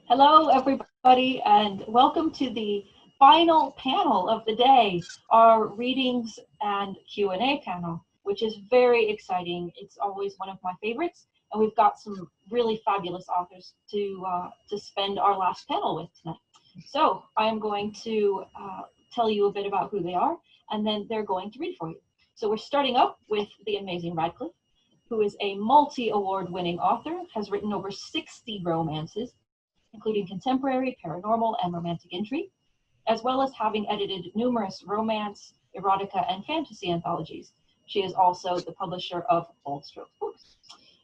Hello, everybody, and welcome to the final panel of the day, our readings and Q&A panel, which is very exciting. It's always one of my favorites, and we've got some really fabulous authors to spend our last panel with tonight. So I am going to tell you a bit about who they are, and then they're going to read for you. So we're starting up with the amazing Radclyffe, who is a multi-award winning author, has written over 60 romances, including contemporary, paranormal, and romantic intrigue, as well as having edited numerous romance, erotica, and fantasy anthologies. She is also the publisher of Bold Strokes Books.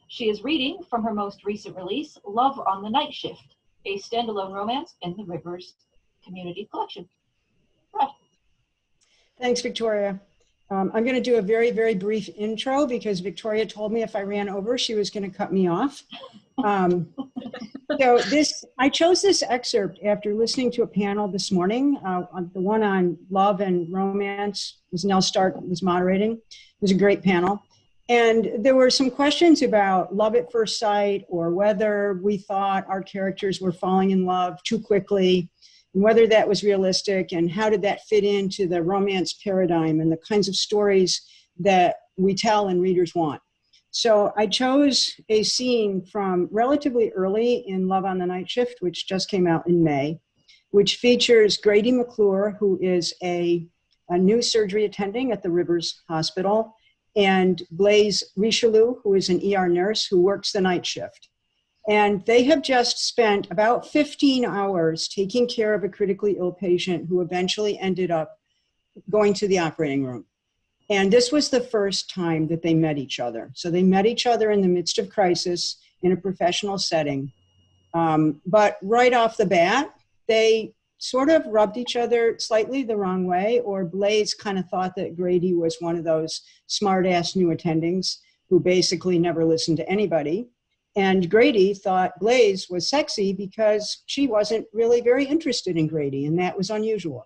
She is reading from her most recent release, Love on the Night Shift, a standalone romance in the Rivers Community Collection. Brad. Thanks, Victoria. I'm going to do a very, very brief intro because Victoria told me if I ran over, she was going to cut me off. I chose this excerpt after listening to a panel this morning, the one on love and romance, as Nell Stark was moderating. It was a great panel. And there were some questions about love at first sight, or whether we thought our characters were falling in love too quickly, and whether that was realistic, and how did that fit into the romance paradigm and the kinds of stories that we tell and readers want. So I chose a scene from relatively early in Love on the Night Shift, which just came out in May, which features Grady McClure, who is a new surgery attending at the Rivers Hospital, and Blaise Richelieu, who is an ER nurse who works the night shift. And they have just spent about 15 hours taking care of a critically ill patient who eventually ended up going to the operating room. And this was the first time that they met each other. So they met each other in the midst of crisis in a professional setting. But right off the bat, they sort of rubbed each other slightly the wrong way, or Blaise kind of thought that Grady was one of those smart-ass new attendings who basically never listened to anybody. And Grady thought Blaise was sexy because she wasn't really very interested in Grady, and that was unusual.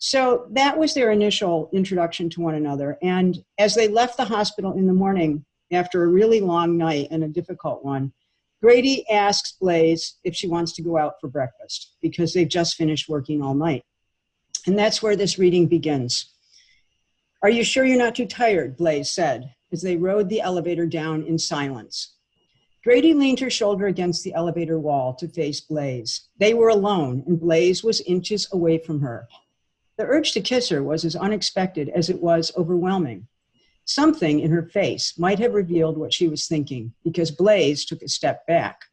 So that was their initial introduction to one another. And as they left the hospital in the morning, after a really long night and a difficult one, Grady asks Blaise if she wants to go out for breakfast because they've just finished working all night. And that's where this reading begins. "Are you sure you're not too tired?" Blaise said, as they rode the elevator down in silence. Grady leaned her shoulder against the elevator wall to face Blaise. They were alone, and Blaise was inches away from her. The urge to kiss her was as unexpected as it was overwhelming. Something in her face might have revealed what she was thinking, because Blaise took a step back.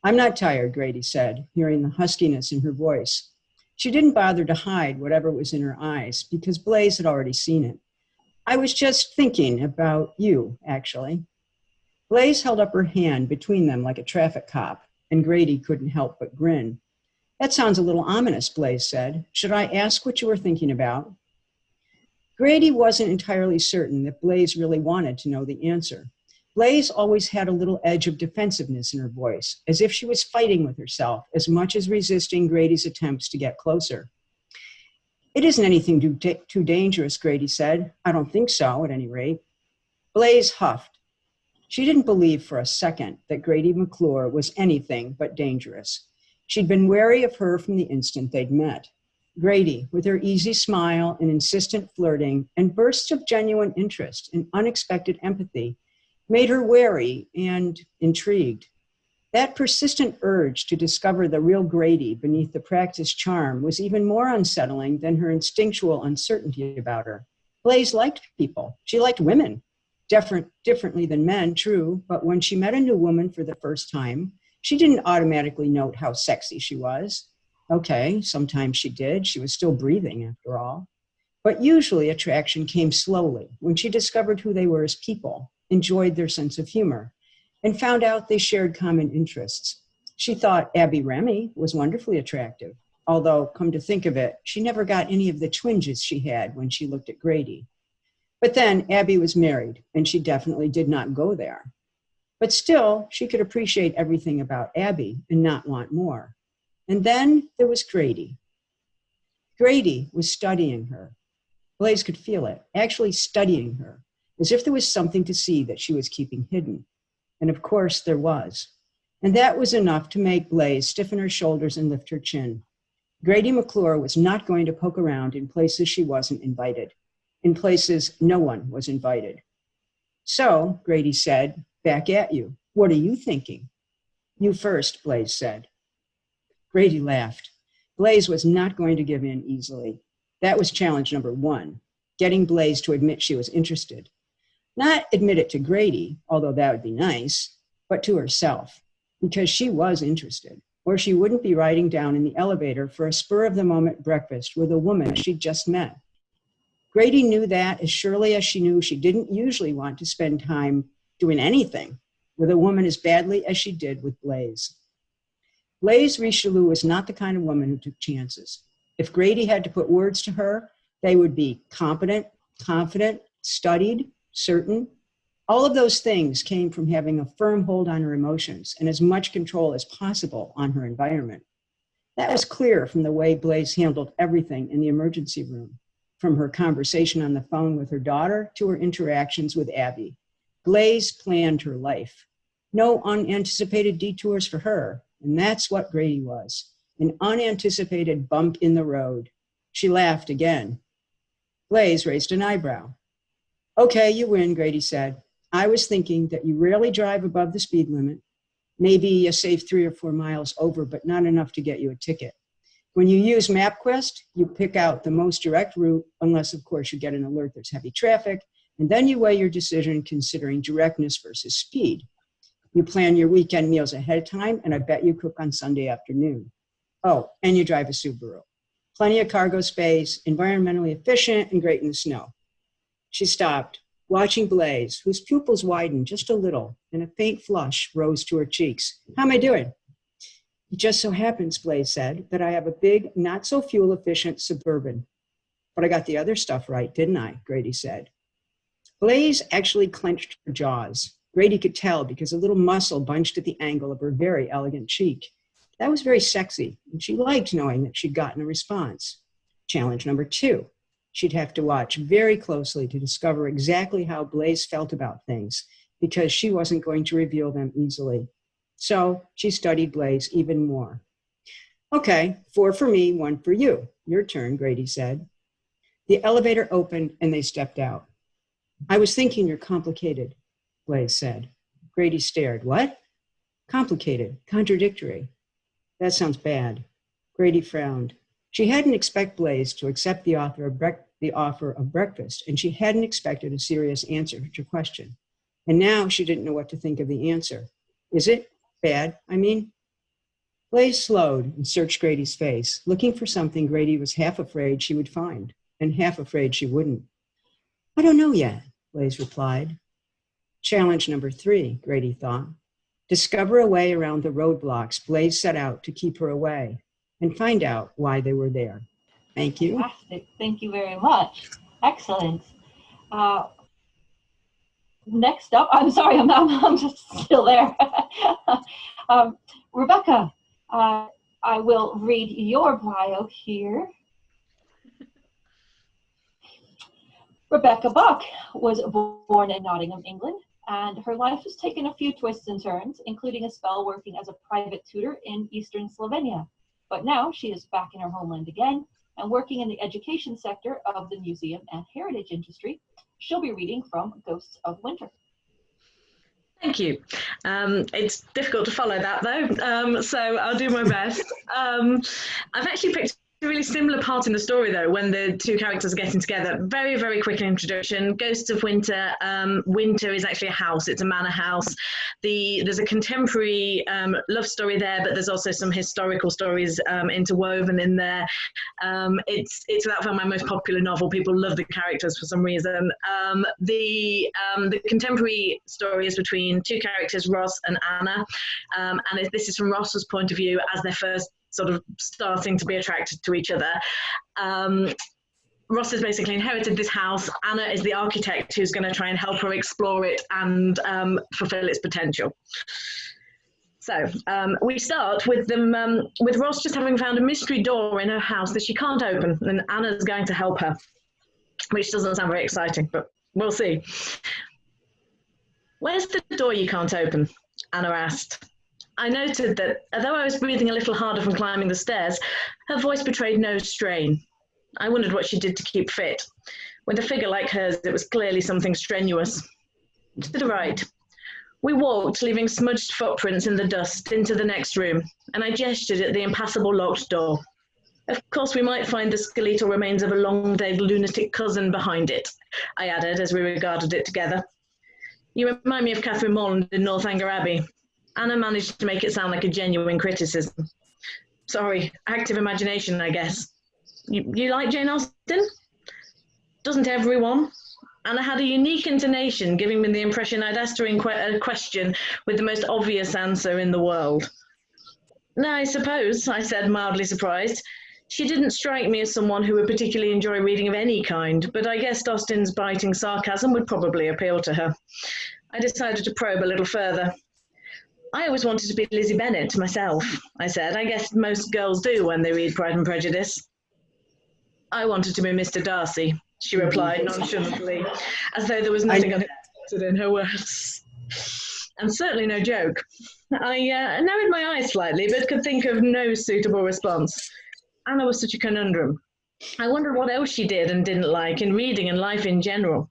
"I'm not tired," Grady said, hearing the huskiness in her voice. She didn't bother to hide whatever was in her eyes, because Blaise had already seen it. "I was just thinking about you, actually." Blaise held up her hand between them like a traffic cop, and Grady couldn't help but grin. "That sounds a little ominous," Blaise said. "Should I ask what you were thinking about?" Grady wasn't entirely certain that Blaise really wanted to know the answer. Blaise always had a little edge of defensiveness in her voice, as if she was fighting with herself as much as resisting Grady's attempts to get closer. "It isn't anything too dangerous," Grady said. "I don't think so, at any rate." Blaise huffed. She didn't believe for a second that Grady McClure was anything but dangerous. She'd been wary of her from the instant they'd met. Grady, with her easy smile and insistent flirting and bursts of genuine interest and unexpected empathy, made her wary and intrigued. That persistent urge to discover the real Grady beneath the practiced charm was even more unsettling than her instinctual uncertainty about her. Blaise liked people. She liked women. Differently than men, true, but when she met a new woman for the first time, she didn't automatically note how sexy she was. Okay, sometimes she did. She was still breathing, after all. But usually attraction came slowly when she discovered who they were as people, enjoyed their sense of humor, and found out they shared common interests. She thought Abby Remy was wonderfully attractive, although, come to think of it, she never got any of the twinges she had when she looked at Grady. But then Abby was married, and she definitely did not go there. But still, she could appreciate everything about Abby and not want more. And then there was Grady. Grady was studying her. Blaise could feel it, actually studying her, as if there was something to see that she was keeping hidden. And of course there was. And that was enough to make Blaze stiffen her shoulders and lift her chin. Grady McClure was not going to poke around in places she wasn't invited, in places no one was invited. So, Grady said, back at you. What are you thinking? You first, Blaze said. Grady laughed. Blaze was not going to give in easily. That was challenge number 1, getting Blaze to admit she was interested. Not admit it to Grady, although that would be nice, but to herself, because she was interested, or she wouldn't be riding down in the elevator for a spur-of-the-moment breakfast with a woman she'd just met. Grady knew that as surely as she knew she didn't usually want to spend time doing anything with a woman as badly as she did with Blaze. Blaze Richelieu was not the kind of woman who took chances. If Grady had to put words to her, they would be competent, confident, studied, certain. All of those things came from having a firm hold on her emotions and as much control as possible on her environment. That was clear from the way Blaze handled everything in the emergency room, from her conversation on the phone with her daughter to her interactions with Abby. Blaze planned her life. No unanticipated detours for her, and that's what Grady was, an unanticipated bump in the road. She laughed again. Blaze raised an eyebrow. Okay, you win, Grady said. I was thinking that you rarely drive above the speed limit, maybe a safe 3 or 4 miles over, but not enough to get you a ticket. When you use MapQuest, you pick out the most direct route, unless, of course, you get an alert there's heavy traffic, and then you weigh your decision considering directness versus speed. You plan your weekend meals ahead of time, and I bet you cook on Sunday afternoon. Oh, and you drive a Subaru. Plenty of cargo space, environmentally efficient, and great in the snow. She stopped, watching Blaze, whose pupils widened just a little, and a faint flush rose to her cheeks. How am I doing? It just so happens, Blaze said, that I have a big, not-so-fuel-efficient Suburban. But I got the other stuff right, didn't I? Grady said. Blaze actually clenched her jaws. Grady could tell because a little muscle bunched at the angle of her very elegant cheek. That was very sexy, and she liked knowing that she'd gotten a response. Challenge number 2. She'd have to watch very closely to discover exactly how Blaze felt about things, because she wasn't going to reveal them easily. So she studied Blaze even more. Okay, 4 for me, 1 for you. Your turn, Grady said. The elevator opened and they stepped out. I was thinking you're complicated, Blaze said. Grady stared. What? Complicated, contradictory. That sounds bad. Grady frowned. She hadn't expected Blaze to accept the offer of breakfast, and she hadn't expected a serious answer to her question. And now she didn't know what to think of the answer. Is it bad, I mean? Blaze slowed and searched Grady's face, looking for something Grady was half afraid she would find, and half afraid she wouldn't. I don't know yet, Blaze replied. Challenge number 3, Grady thought. Discover a way around the roadblocks Blaze set out to keep her away, and find out why they were there. Thank you. Fantastic. Thank you very much. Excellent. Next up, I'm sorry, I'm just still there. Rebecca, I will read your bio here. Rebecca Buck was born in Nottingham, England, and her life has taken a few twists and turns, including a spell working as a private tutor in eastern Slovenia. But now she is back in her homeland again and working in the education sector of the museum and heritage industry. She'll be reading from Ghosts of Winter. Thank you. It's difficult to follow that though, so I'll do my best. I've actually picked a really similar part in the story though, when the two characters are getting together. Very, very quick introduction. Ghosts of Winter. Winter is actually a house. It's a manor house. There's a contemporary love story there, but there's also some historical stories interwoven in there. It's without fail my most popular novel. People love the characters for some reason. The contemporary story is between two characters, Ross and Anna, and this is from Ross's point of view as their first sort of starting to be attracted to each other. Ross has basically inherited this house. Anna is the architect who's going to try and help her explore it and fulfill its potential. So we start with them, with Ross just having found a mystery door in her house that she can't open, and Anna's going to help her, which doesn't sound very exciting, but we'll see. Where's the door you can't open? Anna asked. I noted that, although I was breathing a little harder from climbing the stairs, her voice betrayed no strain. I wondered what she did to keep fit. With a figure like hers, it was clearly something strenuous. To the right. We walked, leaving smudged footprints in the dust, into the next room, and I gestured at the impassable locked door. Of course, we might find the skeletal remains of a long-dead lunatic cousin behind it, I added as we regarded it together. You remind me of Catherine Morland in Northanger Abbey. Anna managed to make it sound like a genuine criticism. Sorry, active imagination, I guess. You like Jane Austen? Doesn't everyone? Anna had a unique intonation, giving me the impression I'd asked her a question with the most obvious answer in the world. No, I suppose, I said, mildly surprised. She didn't strike me as someone who would particularly enjoy reading of any kind, but I guessed Austen's biting sarcasm would probably appeal to her. I decided to probe a little further. I always wanted to be Lizzie Bennet myself, I said. I guess most girls do when they read Pride and Prejudice. I wanted to be Mr. Darcy, she replied nonchalantly, as though there was nothing unexpected in her words. And certainly no joke. I narrowed my eyes slightly, but could think of no suitable response. Anna was such a conundrum. I wondered what else she did and didn't like in reading and life in general.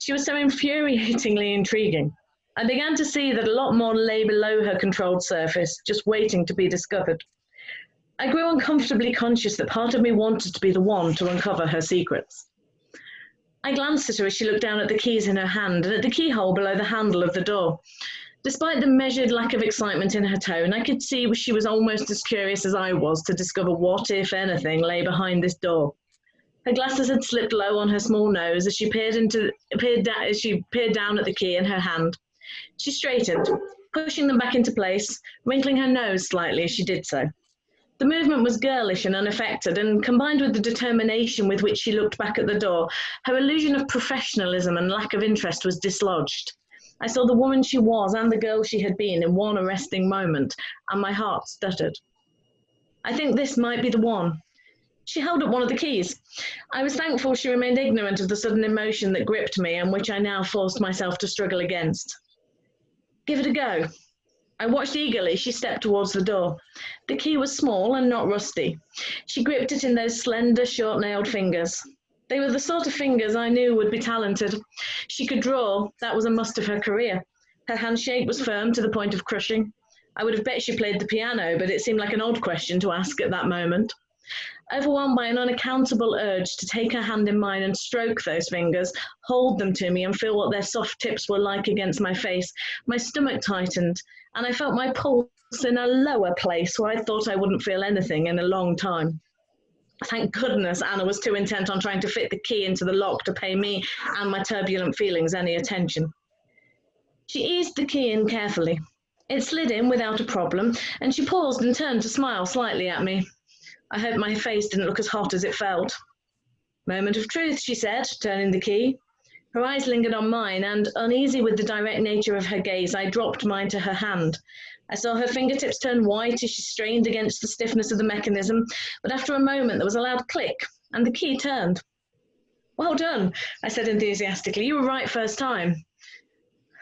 She was so infuriatingly intriguing. I began to see that a lot more lay below her controlled surface, just waiting to be discovered. I grew uncomfortably conscious that part of me wanted to be the one to uncover her secrets. I glanced at her as she looked down at the keys in her hand and at the keyhole below the handle of the door. Despite the measured lack of excitement in her tone, I could see she was almost as curious as I was to discover what, if anything, lay behind this door. Her glasses had slipped low on her small nose as she peered down at the key in her hand. She straightened, pushing them back into place, wrinkling her nose slightly as she did so. The movement was girlish and unaffected, and combined with the determination with which she looked back at the door, her illusion of professionalism and lack of interest was dislodged. I saw the woman she was and the girl she had been in one arresting moment, and my heart stuttered. I think this might be the one. She held up one of the keys. I was thankful she remained ignorant of the sudden emotion that gripped me and which I now forced myself to struggle against. Give it a go. I watched eagerly as she stepped towards the door. The key was small and not rusty. She gripped it in those slender, short-nailed fingers. They were the sort of fingers I knew would be talented. She could draw. That was a must of her career. Her handshake was firm to the point of crushing. I would have bet she played the piano, but it seemed like an odd question to ask at that moment. Overwhelmed by an unaccountable urge to take her hand in mine and stroke those fingers, hold them to me and feel what their soft tips were like against my face, my stomach tightened, and I felt my pulse in a lower place where I thought I wouldn't feel anything in a long time. Thank goodness Anna was too intent on trying to fit the key into the lock to pay me and my turbulent feelings any attention. She eased the key in carefully. It slid in without a problem, and she paused and turned to smile slightly at me. I hoped my face didn't look as hot as it felt. Moment of truth, she said, turning the key. Her eyes lingered on mine, and uneasy with the direct nature of her gaze, I dropped mine to her hand. I saw her fingertips turn white as she strained against the stiffness of the mechanism, but after a moment there was a loud click, and the key turned. Well done, I said enthusiastically. You were right first time.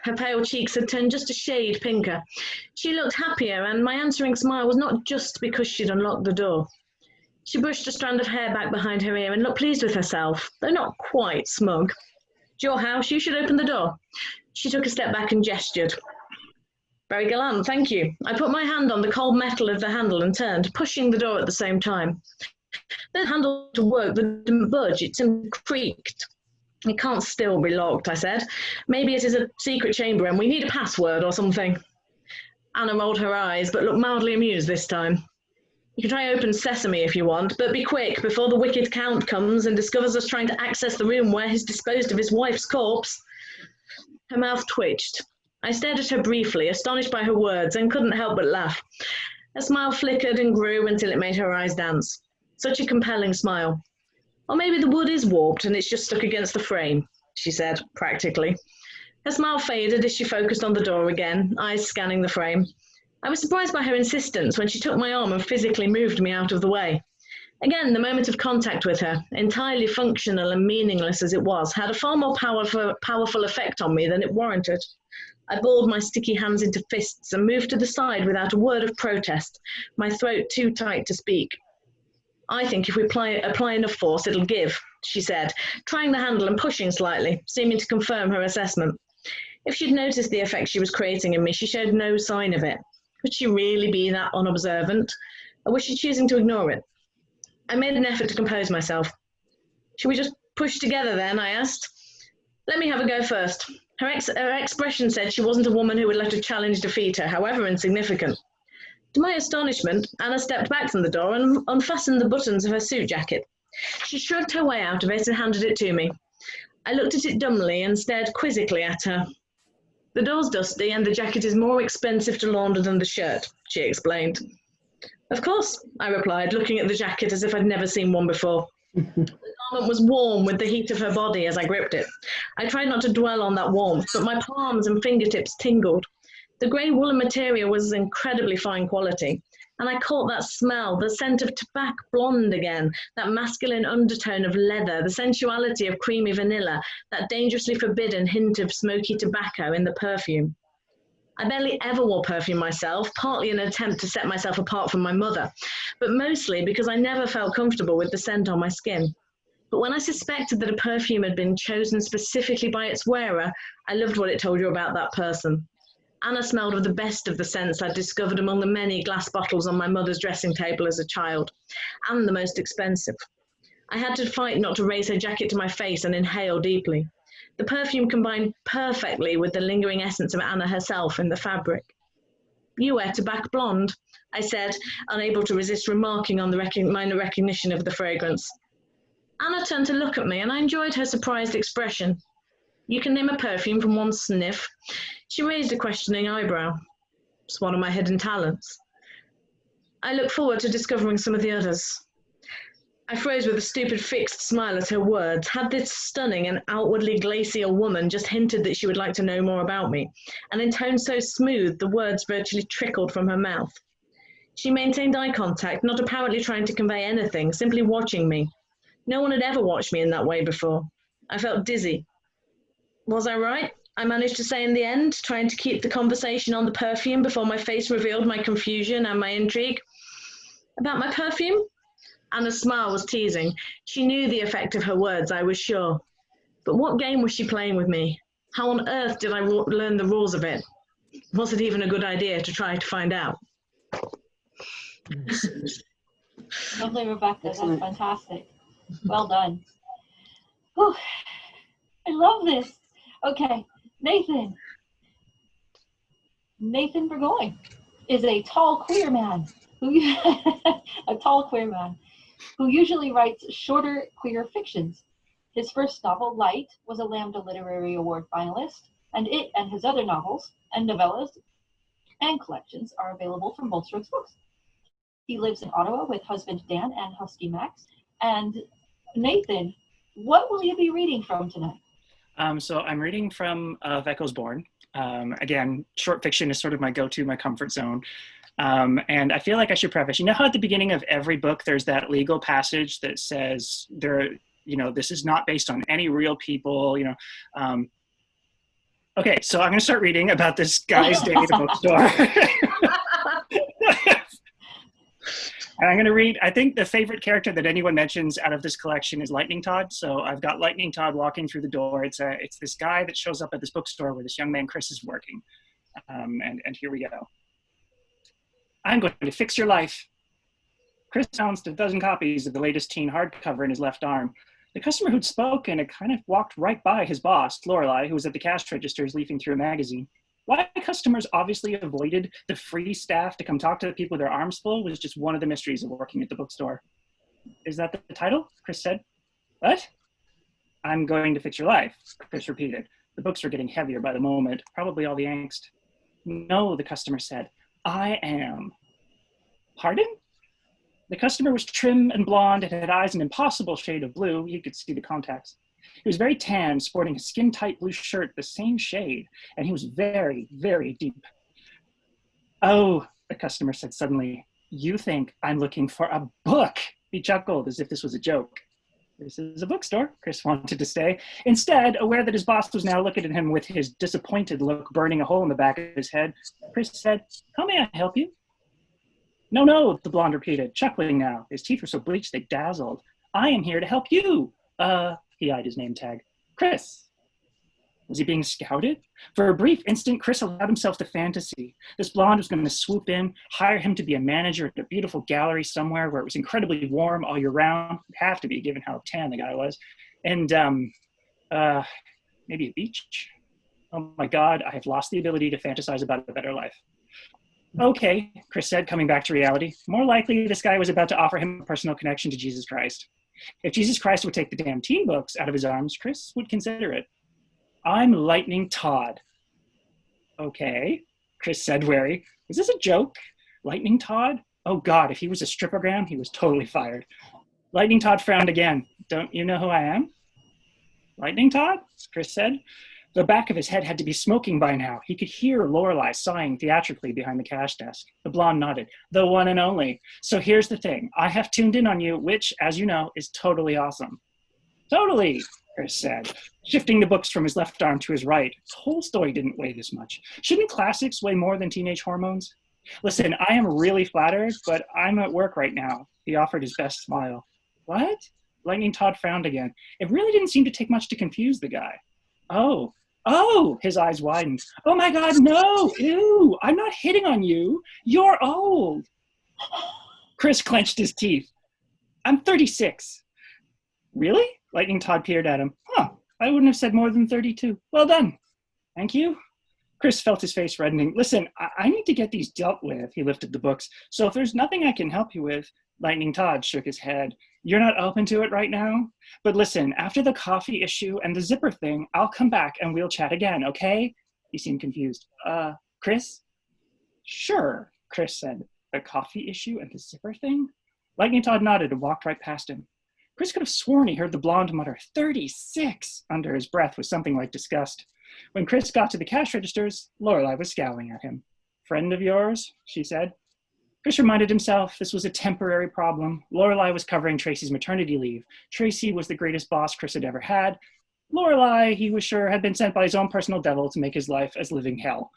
Her pale cheeks had turned just a shade pinker. She looked happier, and my answering smile was not just because she'd unlocked the door. She brushed a strand of hair back behind her ear and looked pleased with herself, though not quite smug. It's your house, you should open the door. She took a step back and gestured. Very gallant, thank you. I put my hand on the cold metal of the handle and turned, pushing the door at the same time. The handle to work, but didn't budge, it simply creaked. It can't still be locked, I said. Maybe it is a secret chamber and we need a password or something. Anna rolled her eyes, but looked mildly amused this time. You can try open sesame if you want, but be quick before the wicked count comes and discovers us trying to access the room where he's disposed of his wife's corpse. Her mouth twitched. I stared at her briefly, astonished by her words, and couldn't help but laugh. Her smile flickered and grew until it made her eyes dance. Such a compelling smile. Or maybe the wood is warped and it's just stuck against the frame, she said, practically. Her smile faded as she focused on the door again, eyes scanning the frame. I was surprised by her insistence when she took my arm and physically moved me out of the way. Again, the moment of contact with her, entirely functional and meaningless as it was, had a far more powerful effect on me than it warranted. I balled my sticky hands into fists and moved to the side without a word of protest, my throat too tight to speak. I think if we apply enough force, it'll give, she said, trying the handle and pushing slightly, seeming to confirm her assessment. If she'd noticed the effect she was creating in me, she showed no sign of it. Could she really be that unobservant? Or was she choosing to ignore it? I made an effort to compose myself. Should we just push together then, I asked. Let me have a go first. Her expression said she wasn't a woman who would let a challenge defeat her, however insignificant. To my astonishment, Anna stepped back from the door and unfastened the buttons of her suit jacket. She shrugged her way out of it and handed it to me. I looked at it dumbly and stared quizzically at her. The door's dusty and the jacket is more expensive to launder than the shirt, she explained. Of course, I replied, looking at the jacket as if I'd never seen one before. The garment was warm with the heat of her body as I gripped it. I tried not to dwell on that warmth, but my palms and fingertips tingled. The grey woolen material was incredibly fine quality, and I caught that smell, the scent of tobacco blonde again, that masculine undertone of leather, the sensuality of creamy vanilla, that dangerously forbidden hint of smoky tobacco in the perfume. I barely ever wore perfume myself, partly in an attempt to set myself apart from my mother, but mostly because I never felt comfortable with the scent on my skin. But when I suspected that a perfume had been chosen specifically by its wearer, I loved what it told you about that person. Anna smelled of the best of the scents I'd discovered among the many glass bottles on my mother's dressing table as a child, and the most expensive. I had to fight not to raise her jacket to my face and inhale deeply. The perfume combined perfectly with the lingering essence of Anna herself in the fabric. You wear tobacco blonde, I said, unable to resist remarking on the minor recognition of the fragrance. Anna turned to look at me, and I enjoyed her surprised expression. You can name a perfume from one sniff. She raised a questioning eyebrow. It's one of my hidden talents. I look forward to discovering some of the others. I froze with a stupid fixed smile at her words. Had this stunning and outwardly glacial woman just hinted that she would like to know more about me? And in tone so smooth, the words virtually trickled from her mouth. She maintained eye contact, not apparently trying to convey anything, simply watching me. No one had ever watched me in that way before. I felt dizzy. Was I right? I managed to say in the end, trying to keep the conversation on the perfume before my face revealed my confusion and my intrigue. About my perfume? Anna's smile was teasing. She knew the effect of her words, I was sure. But what game was she playing with me? How on earth did I learn the rules of it? Was it even a good idea to try to find out? Lovely, Rebecca. That's fantastic. Well done. Whew. I love this. Okay, Nathan. Nathan Burgoine is a tall queer man who usually writes shorter queer fictions. His first novel, Light, was a Lambda Literary Award finalist, and it and his other novels and novellas and collections are available from Bold Strokes Books. He lives in Ottawa with husband Dan and husky Max. And Nathan, what will you be reading from tonight? So I'm reading from Of Echoes Born. Again, short fiction is sort of my go-to, my comfort zone. And I feel like I should preface, you know how at the beginning of every book, there's that legal passage that says this is not based on any real people, okay, so I'm going to start reading about this guy's day at the bookstore. And I'm going to read, I think the favorite character that anyone mentions out of this collection is Lightning Todd. So I've got Lightning Todd walking through the door. It's this guy that shows up at this bookstore where this young man, Chris, is working. And here we go. I'm going to fix your life. Chris bounced a dozen copies of the latest teen hardcover in his left arm. The customer who'd spoken had kind of walked right by his boss, Lorelei, who was at the cash registers leafing through a magazine. Why customers obviously avoided the free staff to come talk to the people with their arms full was just one of the mysteries of working at the bookstore. Is that the title? Chris said. What? I'm going to fix your life, Chris repeated. The books were getting heavier by the moment, probably all the angst. No, the customer said. I am. Pardon? The customer was trim and blonde and had eyes an impossible shade of blue. You could see the contacts. He was very tan, sporting a skin-tight blue shirt the same shade, and he was very, very deep. Oh, the customer said suddenly, you think I'm looking for a book He chuckled as if this was a joke. This is a bookstore. Chris wanted to stay. Instead, aware that his boss was now looking at him with his disappointed look burning a hole in the back of his head, Chris said, "How may I help you?" "No, no," the blonde repeated, chuckling now. His teeth were so bleached they dazzled. "I am here to help you." He eyed his name tag. "Chris." Was he being scouted? For a brief instant, Chris allowed himself to fantasy. This blonde was going to swoop in, hire him to be a manager at a beautiful gallery somewhere where it was incredibly warm all year round. It'd have to be, given how tan the guy was. And maybe a beach. Oh my God, I have lost the ability to fantasize about a better life. "Okay," Chris said, coming back to reality. More likely, this guy was about to offer him a personal connection to Jesus Christ. If Jesus Christ would take the damn teen books out of his arms, Chris would consider it. "I'm Lightning Todd." "Okay," Chris said, wary. "Is this a joke? Lightning Todd? Oh God, if he was a strippogram, he was totally fired." Lightning Todd frowned again. "Don't you know who I am?" "Lightning Todd?" Chris said. The back of his head had to be smoking by now. He could hear Lorelei sighing theatrically behind the cash desk. The blonde nodded. "The one and only. So here's the thing. I have tuned in on you, which, as you know, is totally awesome." "Totally," Chris said, shifting the books from his left arm to his right. Tolstoy didn't weigh this much. Shouldn't classics weigh more than teenage hormones? "Listen, I am really flattered, but I'm at work right now." He offered his best smile. "What?" Lightning Todd frowned again. It really didn't seem to take much to confuse the guy. Oh, his eyes widened. "Oh my God, no, ew, I'm not hitting on you. You're old." Chris clenched his teeth. "I'm 36. "Really?" Lightning Todd peered at him. I wouldn't have said more than 32. "Well done." "Thank you." Chris felt his face reddening. "Listen, I need to get these dealt with." He lifted the books. "So if there's nothing I can help you with," Lightning Todd shook his head. "You're not open to it right now? But listen, after the coffee issue and the zipper thing, I'll come back and we'll chat again, okay?" He seemed confused. Chris?" "Sure," Chris said. "The coffee issue and the zipper thing?" Lightning Todd nodded and walked right past him. Chris could have sworn he heard the blonde mutter 36 under his breath with something like disgust. When Chris got to the cash registers, Lorelei was scowling at him. "Friend of yours?" she said. Chris reminded himself this was a temporary problem. Lorelei was covering Tracy's maternity leave. Tracy was the greatest boss Chris had ever had. Lorelei, he was sure, had been sent by his own personal devil to make his life as living hell.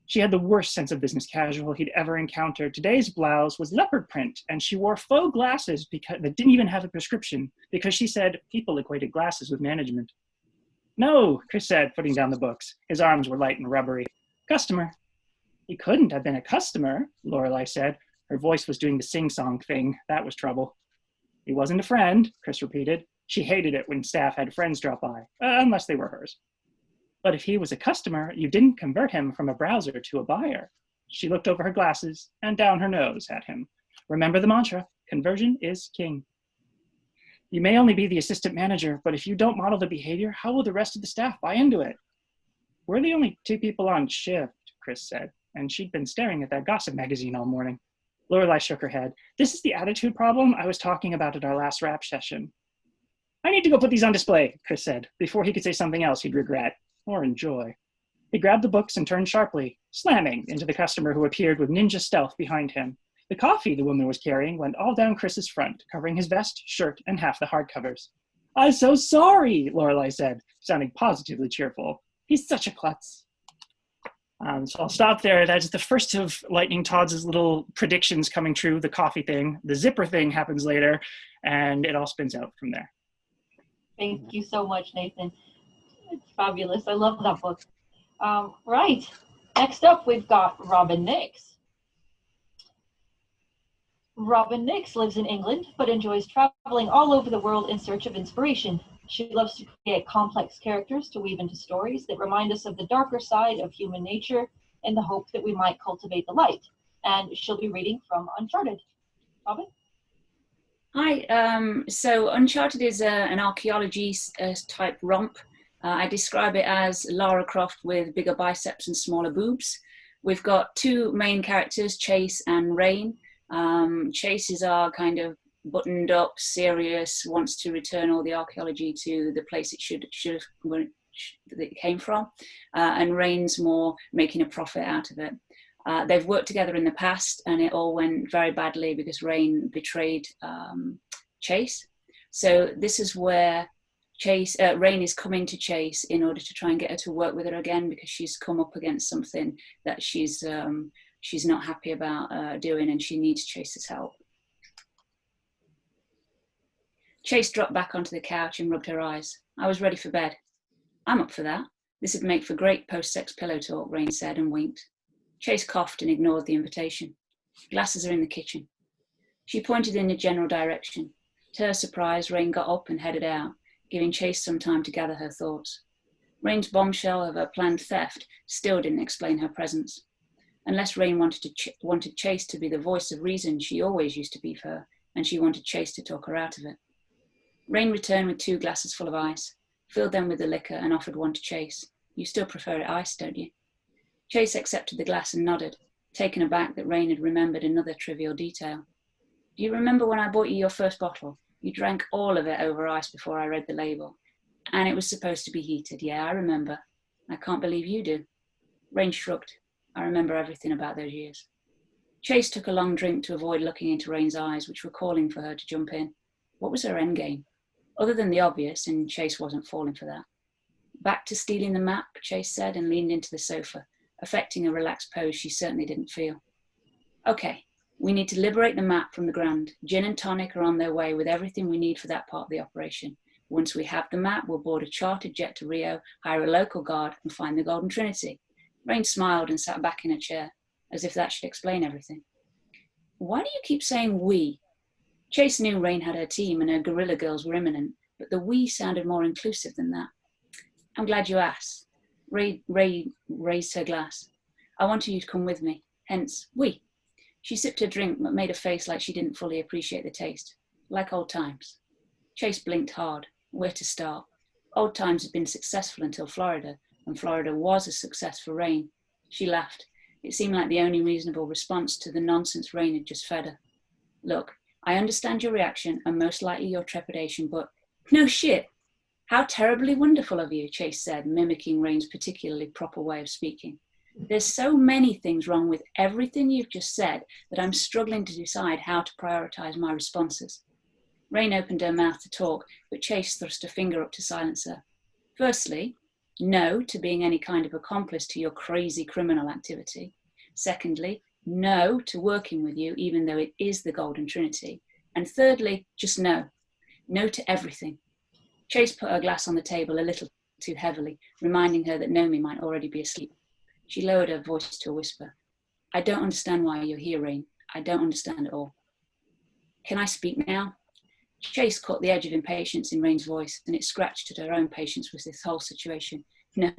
She had the worst sense of business casual he'd ever encountered. Today's blouse was leopard print, and she wore faux glasses that didn't even have a prescription because she said people equated glasses with management. "No," Chris said, putting down the books. His arms were light and rubbery. "Customer." "He couldn't have been a customer," Lorelei said. Her voice was doing the sing-song thing. That was trouble. "He wasn't a friend," Chris repeated. She hated it when staff had friends drop by, unless they were hers. "But if he was a customer, you didn't convert him from a browser to a buyer." She looked over her glasses and down her nose at him. "Remember the mantra, conversion is king." "You may only be the assistant manager, but if you don't model the behavior, how will the rest of the staff buy into it?" "We're the only 2 people on shift," Chris said, and she'd been staring at that gossip magazine all morning. Lorelei shook her head. "This is the attitude problem I was talking about at our last rap session." "I need to go put these on display," Chris said, before he could say something else he'd regret. Or enjoy. He grabbed the books and turned sharply, slamming into the customer who appeared with ninja stealth behind him. The coffee the woman was carrying went all down Chris's front, covering his vest, shirt, and half the hardcovers. "I'm so sorry," Lorelei said, sounding positively cheerful. "He's such a klutz." So I'll stop there. That's the first of Lightning Todd's little predictions coming true. The coffee thing, the zipper thing happens later, and it all spins out from there. Thank you so much, Nathan. It's fabulous. I love that book. Right. Next up, we've got Robyn Nix. Robyn Nix lives in England, but enjoys traveling all over the world in search of inspiration. She loves to create complex characters to weave into stories that remind us of the darker side of human nature in the hope that we might cultivate the light. And she'll be reading from Uncharted. Robyn? Hi. So Uncharted is an archaeology type romp. I describe it as Lara Croft with bigger biceps and smaller boobs. We've got 2 main characters, Chase and Rain. Chase is our kind of buttoned up, serious, wants to return all the archaeology to the place it should that it came from. And Rain's more making a profit out of it. They've worked together in the past, and it all went very badly because Rain betrayed Chase. So this is where Rain is coming to Chase in order to try and get her to work with her again, because she's come up against something that she's not happy about doing, and she needs Chase's help. Chase dropped back onto the couch and rubbed her eyes. I was ready for bed. I'm up for that. This would make for great post-sex pillow talk, Rain said and winked. Chase coughed and ignored the invitation. Glasses are in the kitchen. She pointed in the general direction. To her surprise, Rain got up and headed out, giving Chase some time to gather her thoughts. Rain's bombshell of her planned theft still didn't explain her presence. Unless Rain wanted Chase to be the voice of reason she always used to be for her, and she wanted Chase to talk her out of it. Rain returned with 2 glasses full of ice, filled them with the liquor and offered one to Chase. You still prefer it iced, don't you? Chase accepted the glass and nodded, taken aback that Rain had remembered another trivial detail. Do you remember when I bought you your first bottle? You drank all of it over ice before I read the label. And it was supposed to be heated. Yeah, I remember. I can't believe you do. Rain shrugged. I remember everything about those years. Chase took a long drink to avoid looking into Rain's eyes, which were calling for her to jump in. What was her endgame? Other than the obvious, and Chase wasn't falling for that. Back to stealing the map, Chase said, and leaned into the sofa, affecting a relaxed pose she certainly didn't feel. Okay, we need to liberate the map from the ground. Gin and tonic are on their way with everything we need for that part of the operation. Once we have the map, we'll board a chartered jet to Rio, hire a local guard, and find the Golden Trinity. Rain smiled and sat back in a chair, as if that should explain everything. Why do you keep saying we? Chase knew Rain had her team and her guerrilla girls were imminent, but the we sounded more inclusive than that. I'm glad you asked. Ray raised her glass. I wanted you to come with me, hence we. She sipped her drink but made a face like she didn't fully appreciate the taste. Like old times. Chase blinked hard. Where to start? Old times had been successful until Florida, and Florida was a success for Rain. She laughed. It seemed like the only reasonable response to the nonsense Rain had just fed her. Look, I understand your reaction and most likely your trepidation, but no shit. How terribly wonderful of you, Chase said, mimicking Rain's particularly proper way of speaking. There's so many things wrong with everything you've just said that I'm struggling to decide how to prioritize my responses. Rain opened her mouth to talk, but Chase thrust a finger up to silence her. Firstly, no to being any kind of accomplice to your crazy criminal activity. Secondly, no to working with you, even though it is the Golden Trinity. And thirdly, just no. No to everything. Chase put her glass on the table a little too heavily, reminding her that Nomi might already be asleep. She lowered her voice to a whisper. I don't understand why you're here, Rain. I don't understand at all. Can I speak now? Chase caught the edge of impatience in Rain's voice, and it scratched at her own patience with this whole situation. No,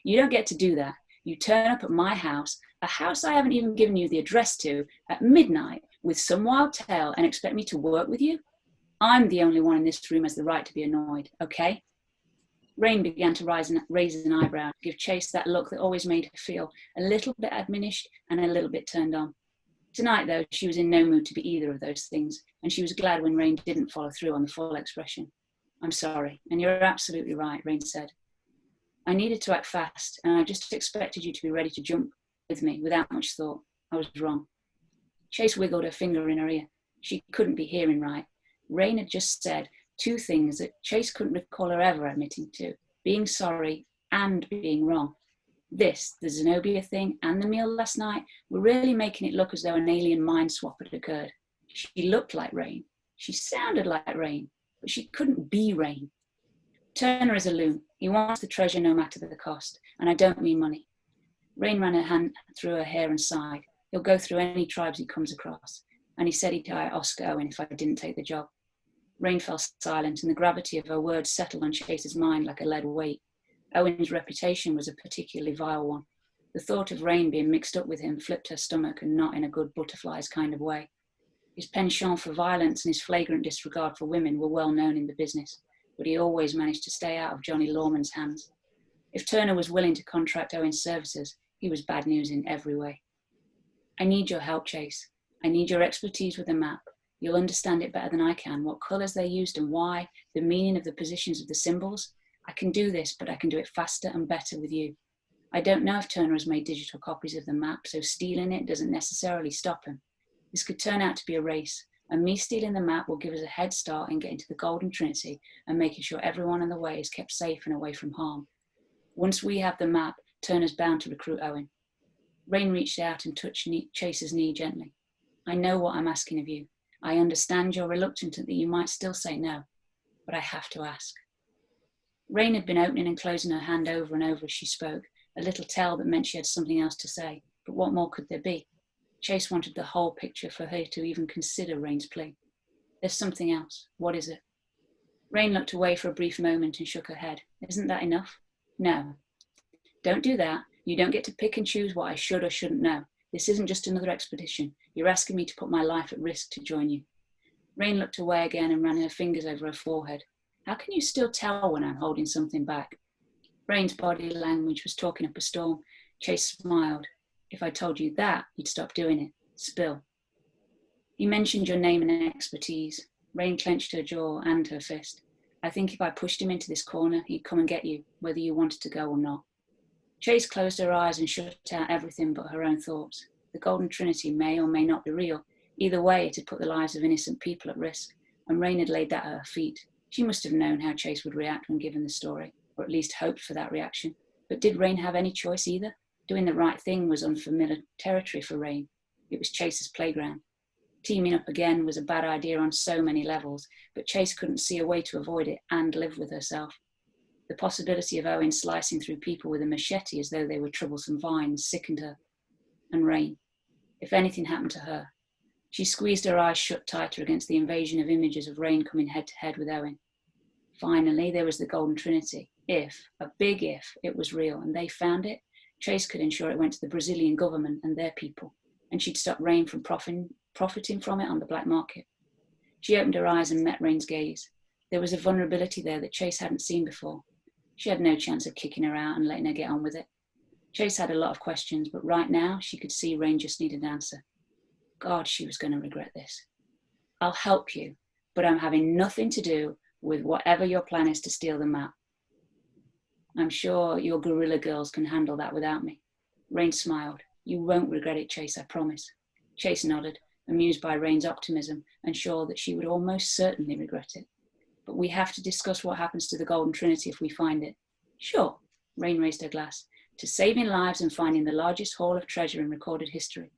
you don't get to do that. You turn up at my house, a house I haven't even given you the address to, at midnight with some wild tale and expect me to work with you? I'm the only one in this room has the right to be annoyed, okay? Rain began to raise an eyebrow, to give Chase that look that always made her feel a little bit admonished and a little bit turned on. Tonight, though, she was in no mood to be either of those things, and she was glad when Rain didn't follow through on the full expression. I'm sorry, and you're absolutely right, Rain said. I needed to act fast, and I just expected you to be ready to jump with me without much thought. I was wrong. Chase wiggled her finger in her ear. She couldn't be hearing right. Rain had just said 2 things that Chase couldn't recall her ever admitting to, being sorry and being wrong. This, the Zenobia thing, and the meal last night were really making it look as though an alien mind swap had occurred. She looked like Rain. She sounded like Rain, but she couldn't be Rain. Turner is a loon. He wants the treasure no matter the cost, and I don't mean money. Rain ran her hand through her hair and sighed. He'll go through any tribes he comes across, and he said he'd hire Oscar Owen if I didn't take the job. Rain fell silent, and the gravity of her words settled on Chase's mind like a lead weight. Owen's reputation was a particularly vile one. The thought of Rain being mixed up with him flipped her stomach, and not in a good butterflies kind of way. His penchant for violence and his flagrant disregard for women were well known in the business, but he always managed to stay out of Johnny Lawman's hands. If Turner was willing to contract Owen's services, he was bad news in every way. I need your help, Chase. I need your expertise with the map. You'll understand it better than I can, what colours they used and why, the meaning of the positions of the symbols. I can do this, but I can do it faster and better with you. I don't know if Turner has made digital copies of the map, so stealing it doesn't necessarily stop him. This could turn out to be a race, and me stealing the map will give us a head start in getting to the Golden Trinity and making sure everyone on the way is kept safe and away from harm. Once we have the map, Turner's bound to recruit Owen. Rain reached out and touched Chase's knee gently. I know what I'm asking of you. I understand you're reluctant and that you might still say no, but I have to ask. Rain had been opening and closing her hand over and over as she spoke, a little tell that meant she had something else to say, but what more could there be? Chase wanted the whole picture for her to even consider Rain's plea. There's something else. What is it? Rain looked away for a brief moment and shook her head. Isn't that enough? No. Don't do that. You don't get to pick and choose what I should or shouldn't know. This isn't just another expedition. You're asking me to put my life at risk to join you. Rain looked away again and ran her fingers over her forehead. How can you still tell when I'm holding something back? Rain's body language was talking up a storm. Chase smiled. If I told you that, you'd stop doing it. Spill. You mentioned your name and expertise. Rain clenched her jaw and her fist. I think if I pushed him into this corner, he'd come and get you, whether you wanted to go or not. Chase closed her eyes and shut out everything but her own thoughts. The Golden Trinity may or may not be real. Either way, it had put the lives of innocent people at risk, and Rain had laid that at her feet. She must have known how Chase would react when given the story, or at least hoped for that reaction. But did Rain have any choice either? Doing the right thing was unfamiliar territory for Rain. It was Chase's playground. Teaming up again was a bad idea on so many levels, but Chase couldn't see a way to avoid it and live with herself. The possibility of Owen slicing through people with a machete as though they were troublesome vines sickened her. And Rain, if anything happened to her. She squeezed her eyes shut tighter against the invasion of images of Rain coming head to head with Owen. Finally, there was the Golden Trinity. If, a big if, it was real and they found it, Chase could ensure it went to the Brazilian government and their people, and she'd stop Rain from profiting from it on the black market. She opened her eyes and met Rain's gaze. There was a vulnerability there that Chase hadn't seen before. She had no chance of kicking her out and letting her get on with it. Chase had a lot of questions, but right now she could see Rain just needed an answer. God, she was going to regret this. I'll help you, but I'm having nothing to do with whatever your plan is to steal the map. I'm sure your guerrilla girls can handle that without me. Rain smiled. You won't regret it, Chase, I promise. Chase nodded, amused by Rain's optimism and sure that she would almost certainly regret it. But we have to discuss what happens to the Golden Trinity if we find it. Sure, Rain raised her glass, to saving lives and finding the largest haul of treasure in recorded history.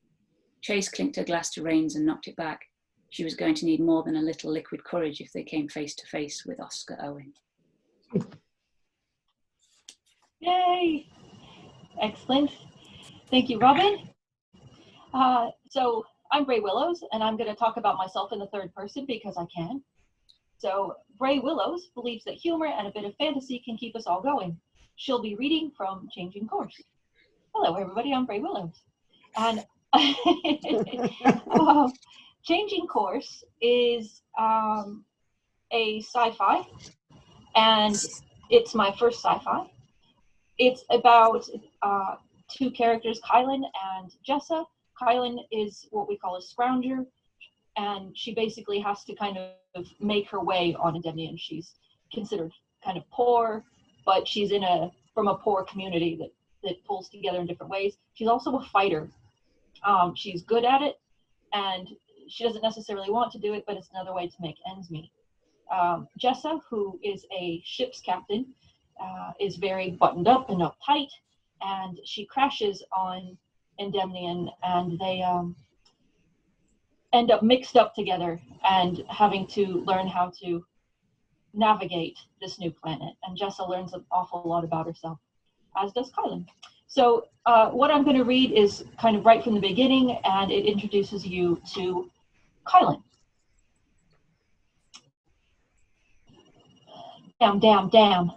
Chase clinked her glass to Rain's and knocked it back. She was going to need more than a little liquid courage if they came face to face with Oscar Owen. Yay! Excellent. Thank you, Robyn. So I'm Brey Willows, and I'm going to talk about myself in the third person because I can. So Brey Willows believes that humor and a bit of fantasy can keep us all going. She'll be reading from Changing Course. Hello, everybody. I'm Brey Willows. And Changing Course is a sci-fi, and it's my first sci-fi. It's about two characters, Kylan and Jessa. Kylan is what we call a scrounger, and she basically has to kind of make her way on Endymion. She's considered kind of poor, but she's from a poor community that pulls together in different ways. She's also a fighter. She's good at it, and she doesn't necessarily want to do it, but it's another way to make ends meet. Jessa, who is a ship's captain, is very buttoned up and uptight, and she crashes on Endymion, and they end up mixed up together and having to learn how to navigate this new planet. And Jessa learns an awful lot about herself, as does Kylan. So what I'm going to read is kind of right from the beginning, and it introduces you to Kylan. Damn.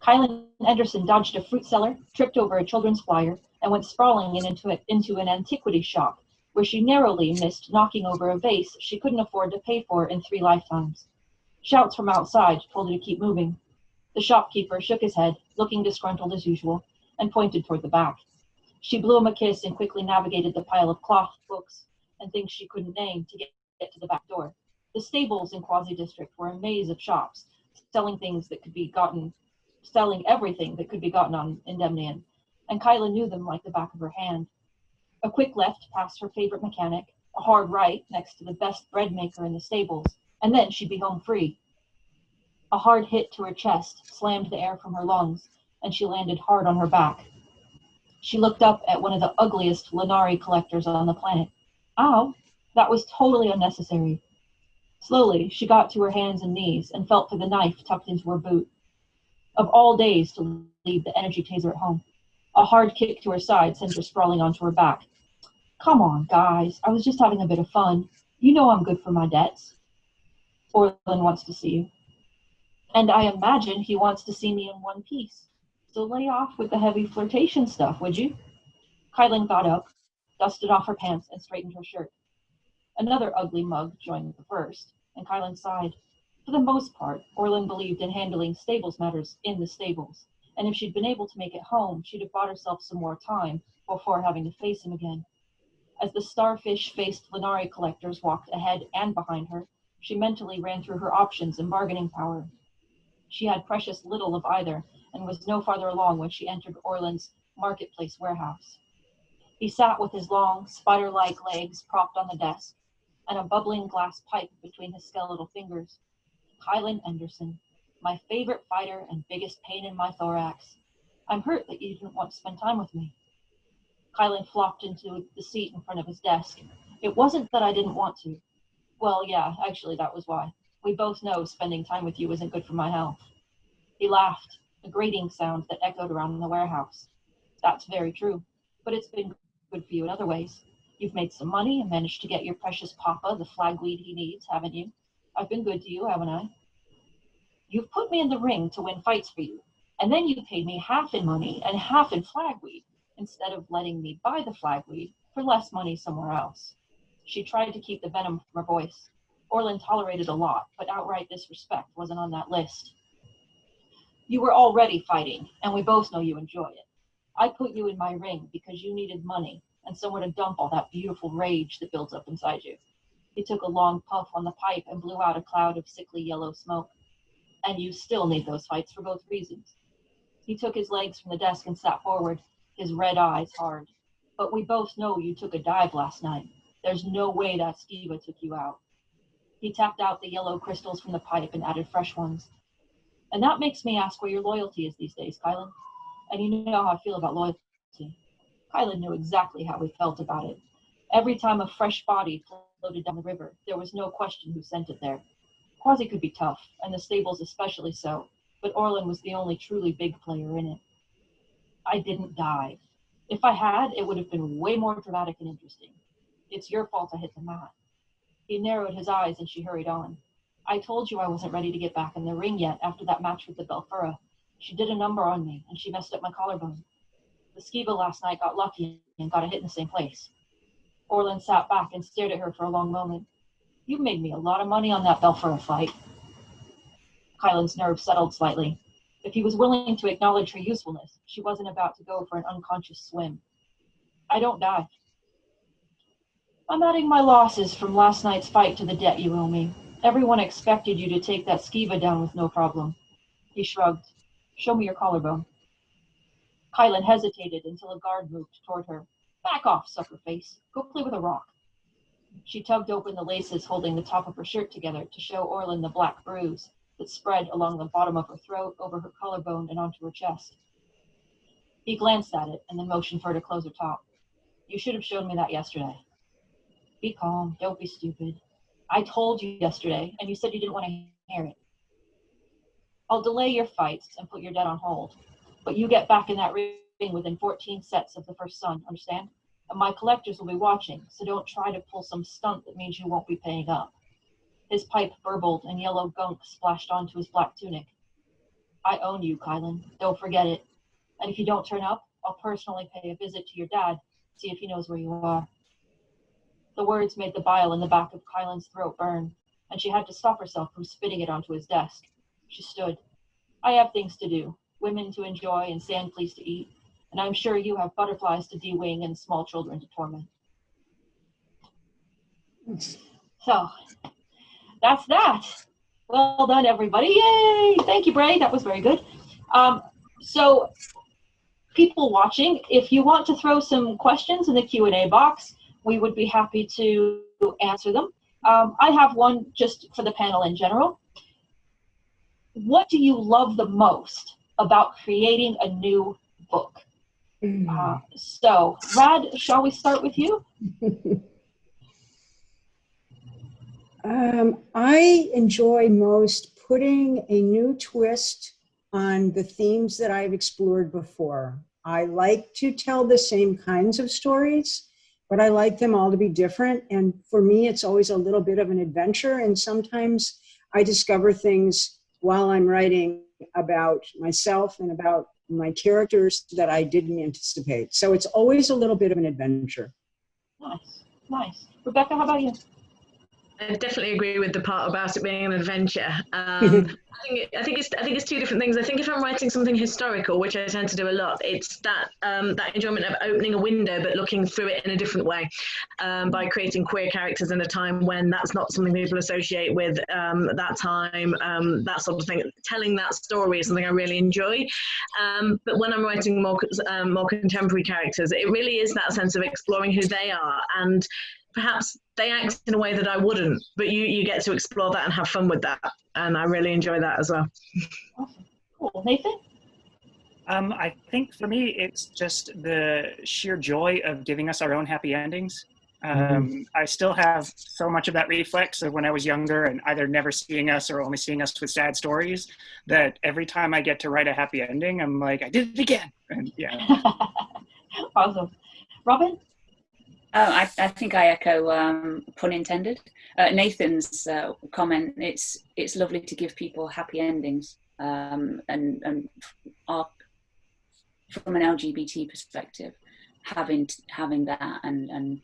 Kylan Anderson dodged a fruit cellar, tripped over a children's flyer, and went sprawling into an antiquity shop, where she narrowly missed knocking over a vase she couldn't afford to pay for in 3 lifetimes. Shouts from outside told her to keep moving. The shopkeeper shook his head, looking disgruntled as usual, and pointed toward the back. She blew him a kiss and quickly navigated the pile of cloth, books, and things she couldn't name to get to the back door. The stables in Quasi District were a maze of shops, selling everything that could be gotten on Endymion, and Kyla knew them like the back of her hand. A quick left past her favorite mechanic, a hard right next to the best bread maker in the stables, and then she'd be home free. A hard hit to her chest slammed the air from her lungs, and she landed hard on her back. She looked up at one of the ugliest Lanari collectors on the planet. Ow, that was totally unnecessary. Slowly, she got to her hands and knees and felt for the knife tucked into her boot. Of all days to leave the energy taser at home, a hard kick to her side sent her sprawling onto her back. Come on, guys, I was just having a bit of fun. You know I'm good for my debts. Orlin wants to see you. And I imagine he wants to see me in one piece. So lay off with the heavy flirtation stuff, would you? Kylan got up, dusted off her pants, and straightened her shirt. Another ugly mug joined the first, and Kylan sighed. For the most part, Orlin believed in handling stables matters in the stables, and if she'd been able to make it home, she'd have bought herself some more time before having to face him again. As the starfish-faced Lanari collectors walked ahead and behind her, she mentally ran through her options and bargaining power. She had precious little of either, and was no farther along when she entered Orlin's marketplace warehouse. He sat with his long, spider-like legs propped on the desk, and a bubbling glass pipe between his skeletal fingers. Kylan Anderson, my favorite fighter and biggest pain in my thorax. I'm hurt that you didn't want to spend time with me. Kylan flopped into the seat in front of his desk. It wasn't that I didn't want to. Well, yeah, actually that was why. We both know spending time with you isn't good for my health. He laughed, a grating sound that echoed around the warehouse. That's very true, but it's been good for you in other ways. You've made some money and managed to get your precious papa the flagweed he needs, haven't you? I've been good to you, haven't I? You've put me in the ring to win fights for you, and then you paid me half in money and half in flagweed, instead of letting me buy the flagweed for less money somewhere else. She tried to keep the venom from her voice. Orlin tolerated a lot, but outright disrespect wasn't on that list. You were already fighting, and we both know you enjoy it. I put you in my ring because you needed money and somewhere to dump all that beautiful rage that builds up inside you. He took a long puff on the pipe and blew out a cloud of sickly yellow smoke. And you still need those fights for both reasons. He took his legs from the desk and sat forward, his red eyes hard. But we both know you took a dive last night. There's no way that Skiva took you out. He tapped out the yellow crystals from the pipe and added fresh ones. And that makes me ask where your loyalty is these days, Kylan. And you know how I feel about loyalty. Kylan knew exactly how he felt about it. Every time a fresh body floated down the river, there was no question who sent it there. Quasi could be tough, and the stables especially so, but Orlin was the only truly big player in it. I didn't dive. If I had, it would have been way more dramatic and interesting. It's your fault I hit the mat. He narrowed his eyes and she hurried on. I told you I wasn't ready to get back in the ring yet after that match with the Belfura. She did a number on me, and she messed up my collarbone. The Skiva last night got lucky and got a hit in the same place. Orlin sat back and stared at her for a long moment. You made me a lot of money on that Belfura fight. Kylan's nerves settled slightly. If he was willing to acknowledge her usefulness, she wasn't about to go for an unconscious swim. I don't dive. I'm adding my losses from last night's fight to the debt you owe me. Everyone expected you to take that Skiva down with no problem. He shrugged. Show me your collarbone. Kylan hesitated until a guard moved toward her. Back off, sucker-face. Go play with a rock. She tugged open the laces holding the top of her shirt together to show Orlin the black bruise that spread along the bottom of her throat, over her collarbone, and onto her chest. He glanced at it and then motioned for her to close her top. You should have shown me that yesterday. Be calm. Don't be stupid. I told you yesterday, and you said you didn't want to hear it. I'll delay your fights and put your debt on hold, but you get back in that ring within 14 sets of the first sun, understand? And my collectors will be watching, so don't try to pull some stunt that means you won't be paying up. His pipe burbled and yellow gunk splashed onto his black tunic. I own you, Kylan. Don't forget it. And if you don't turn up, I'll personally pay a visit to your dad, see if he knows where you are. The words made the bile in the back of Kylan's throat burn, and she had to stop herself from spitting it onto his desk. She stood. I have things to do, women to enjoy and sand fleas to eat, and I'm sure you have butterflies to de-wing and small children to torment. So, that's that. Well done, everybody. Yay! Thank you, Brey. That was very good. So, people watching, if you want to throw some questions in the Q&A box, we would be happy to answer them. I have one just for the panel in general. What do you love the most about creating a new book? So, Rad, shall we start with you? I enjoy most putting a new twist on the themes that I've explored before. I like to tell the same kinds of stories, but I like them all to be different. And for me, it's always a little bit of an adventure. And sometimes I discover things while I'm writing about myself and about my characters that I didn't anticipate. So it's always a little bit of an adventure. Nice, nice. Rebecca, how about you? I definitely agree with the part about it being an adventure. I think it's two different things. I think if I'm writing something historical, which I tend to do a lot, it's that enjoyment of opening a window but looking through it in a different way, by creating queer characters in a time when that's not something people associate with that time, that sort of thing. Telling that story is something I really enjoy. But when I'm writing more contemporary characters, it really is that sense of exploring who they are, and perhaps they act in a way that I wouldn't, but you get to explore that and have fun with that, and I really enjoy that as well. Awesome. Cool. Nathan? I think for me, it's just the sheer joy of giving us our own happy endings. I still have so much of that reflex of when I was younger and either never seeing us or only seeing us with sad stories, that every time I get to write a happy ending, I'm like, I did it again. And yeah. Awesome. Robyn? I think I echo, pun intended, Nathan's comment. It's lovely to give people happy endings, and from an LGBT perspective, having that and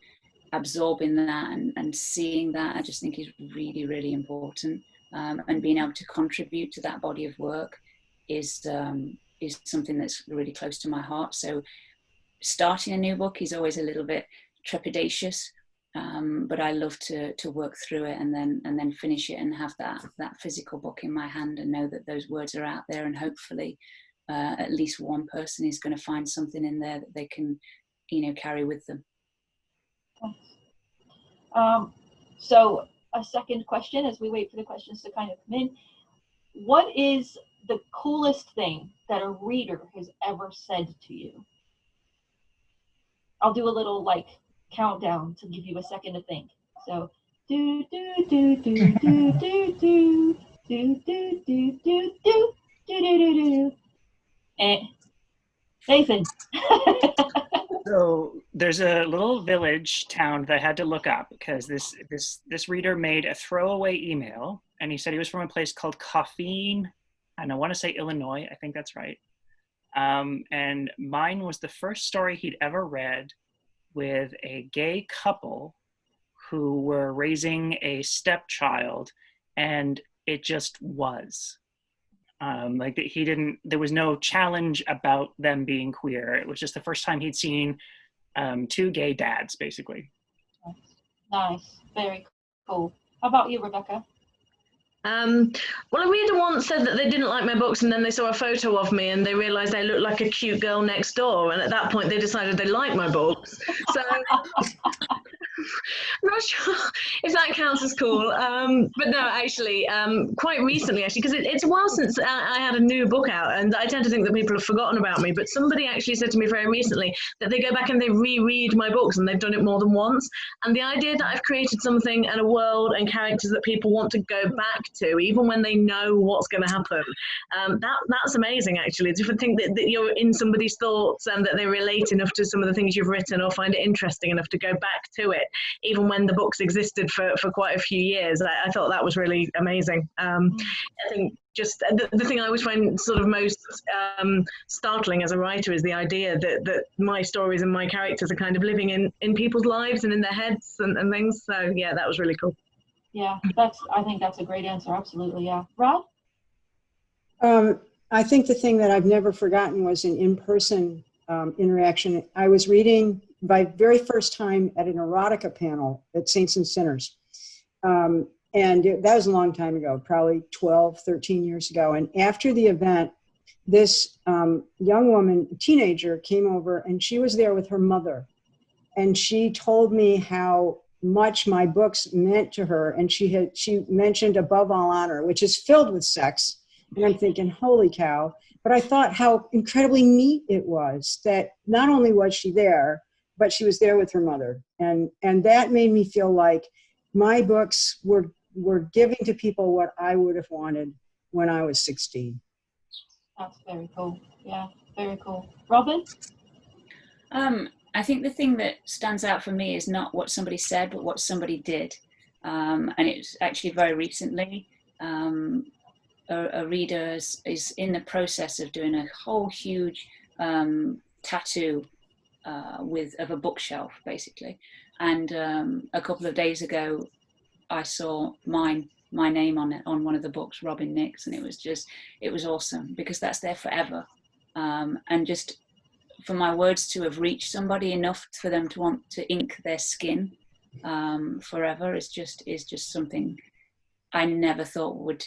absorbing that and seeing that, I just think is really, really important. And being able to contribute to that body of work is something that's really close to my heart. So starting a new book is always a little bit trepidatious, but I love to work through it and then finish it and have that physical book in my hand and know that those words are out there, and hopefully at least one person is going to find something in there that they can, carry with them. So a second question as we wait for the questions to kind of come in. What is the coolest thing that a reader has ever said to you? I'll do a little countdown to give you a second to think. So do do do do do do do do do do do do do do. And Nathan. So there's a little village town that I had to look up because this reader made a throwaway email, and he said he was from a place called Coffeen, and I want to say Illinois. I think that's right. And mine was the first story he'd ever read with a gay couple who were raising a stepchild, and it just was. There was no challenge about them being queer. It was just the first time he'd seen two gay dads, basically. Nice, very cool. How about you, Rebecca? Well, a reader once said that they didn't like my books, and then they saw a photo of me and they realized I looked like a cute girl next door, and at that point they decided they liked my books. So I'm not sure if that counts as cool, but no, actually, quite recently, because it's a while since I had a new book out, and I tend to think that people have forgotten about me, but somebody actually said to me very recently that they go back and they reread my books, and they've done it more than once, and the idea that I've created something and a world and characters that people want to go back to, even when they know what's going to happen, that's amazing, actually, to think that you're in somebody's thoughts and that they relate enough to some of the things you've written or find it interesting enough to go back to it, even when the books existed for quite a few years. I thought that was really amazing. I think just the thing I always find sort of most startling as a writer is the idea that my stories and my characters are kind of living in people's lives and in their heads and things. So yeah, that was really cool. Yeah, I think that's a great answer. Absolutely, yeah. Rod? I think the thing that I've never forgotten was an in-person interaction. I was reading my very first time at an erotica panel at Saints and Sinners. And that was a long time ago, probably 12, 13 years ago. And after the event, this young woman, teenager, came over, and she was there with her mother. And she told me how much my books meant to her. And she mentioned Above All Honor, which is filled with sex. And I'm thinking, holy cow. But I thought how incredibly neat it was that not only was she there, but she was there with her mother. And that made me feel like my books were giving to people what I would have wanted when I was 16. That's very cool. Yeah, very cool. Robyn? I think the thing that stands out for me is not what somebody said, but what somebody did. And it's actually very recently, a reader is in the process of doing a whole huge tattoo of a bookshelf, basically. And a couple of days ago, I saw my name on it, on one of the books, Robyn Nix, and it was awesome, because that's there forever. And just for my words to have reached somebody enough for them to want to ink their skin forever is just something I never thought would.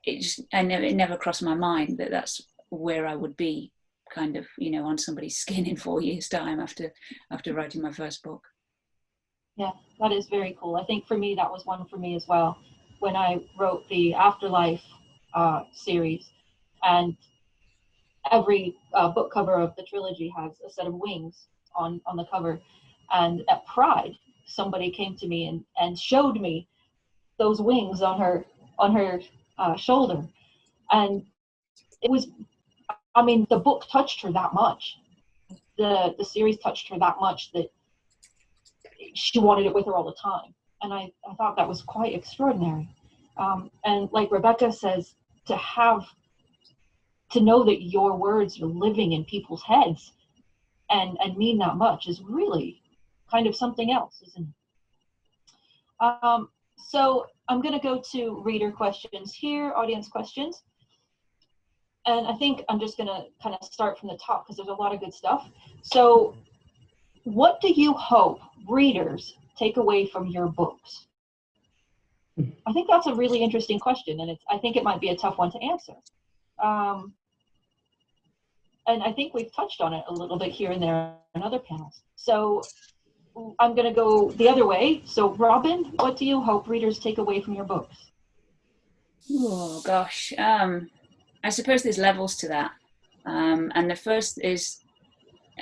It never crossed my mind that that's where I would be, kind of, on somebody's skin in 4 years' time after writing my first book. Yeah, that is very cool. I think for me, that was one for me as well. When I wrote the Afterlife series, and every book cover of the trilogy has a set of wings on the cover. And at Pride, somebody came to me and showed me those wings on her shoulder. And it was, I mean, the book touched her that much. The series touched her that much that she wanted it with her all the time. And I thought that was quite extraordinary. And like Rebecca says, to know that your words are living in people's heads and mean that much is really kind of something else, isn't it? So I'm going to go to reader questions here, audience questions. And I think I'm just going to kind of start from the top because there's a lot of good stuff. So what do you hope readers take away from your books? I think that's a really interesting question, and I think it might be a tough one to answer. And I think we've touched on it a little bit here and there in other panels. So I'm going to go the other way. So Robyn, what do you hope readers take away from your books? Oh, gosh. I suppose there's levels to that. And the first is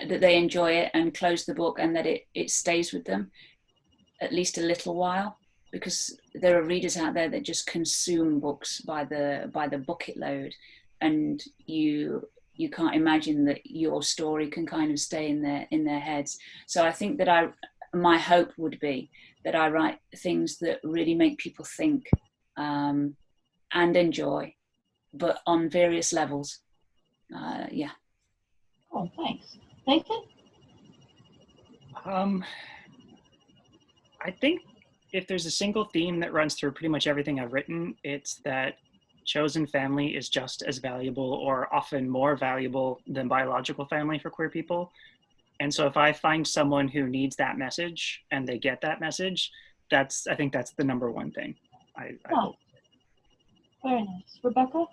that they enjoy it and close the book, and that it stays with them at least a little while, because there are readers out there that just consume books by the bucket load, and you can't imagine that your story can kind of stay in their heads. So I think that my hope would be that I write things that really make people think and enjoy, but on various levels. Yeah. Oh, thanks. Nathan? I think if there's a single theme that runs through pretty much everything I've written, it's that chosen family is just as valuable, or often more valuable, than biological family for queer people. And so if I find someone who needs that message and they get that message, I think that's the number one thing. I hope. Very nice. Rebecca?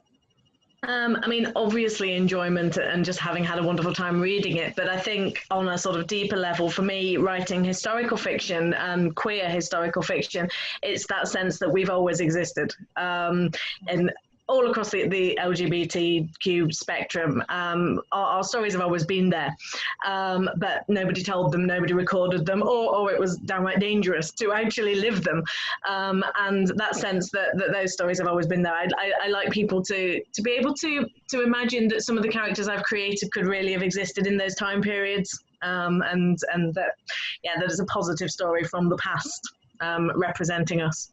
I mean, obviously enjoyment and just having had a wonderful time reading it. But I think on a sort of deeper level, for me, writing historical fiction and queer historical fiction, it's that sense that we've always existed. And all across the LGBTQ spectrum, our stories have always been there, but nobody told them, nobody recorded them, or it was downright dangerous to actually live them. And that sense that those stories have always been there. I like people to be able to imagine that some of the characters I've created could really have existed in those time periods, and that there's a positive story from the past representing us.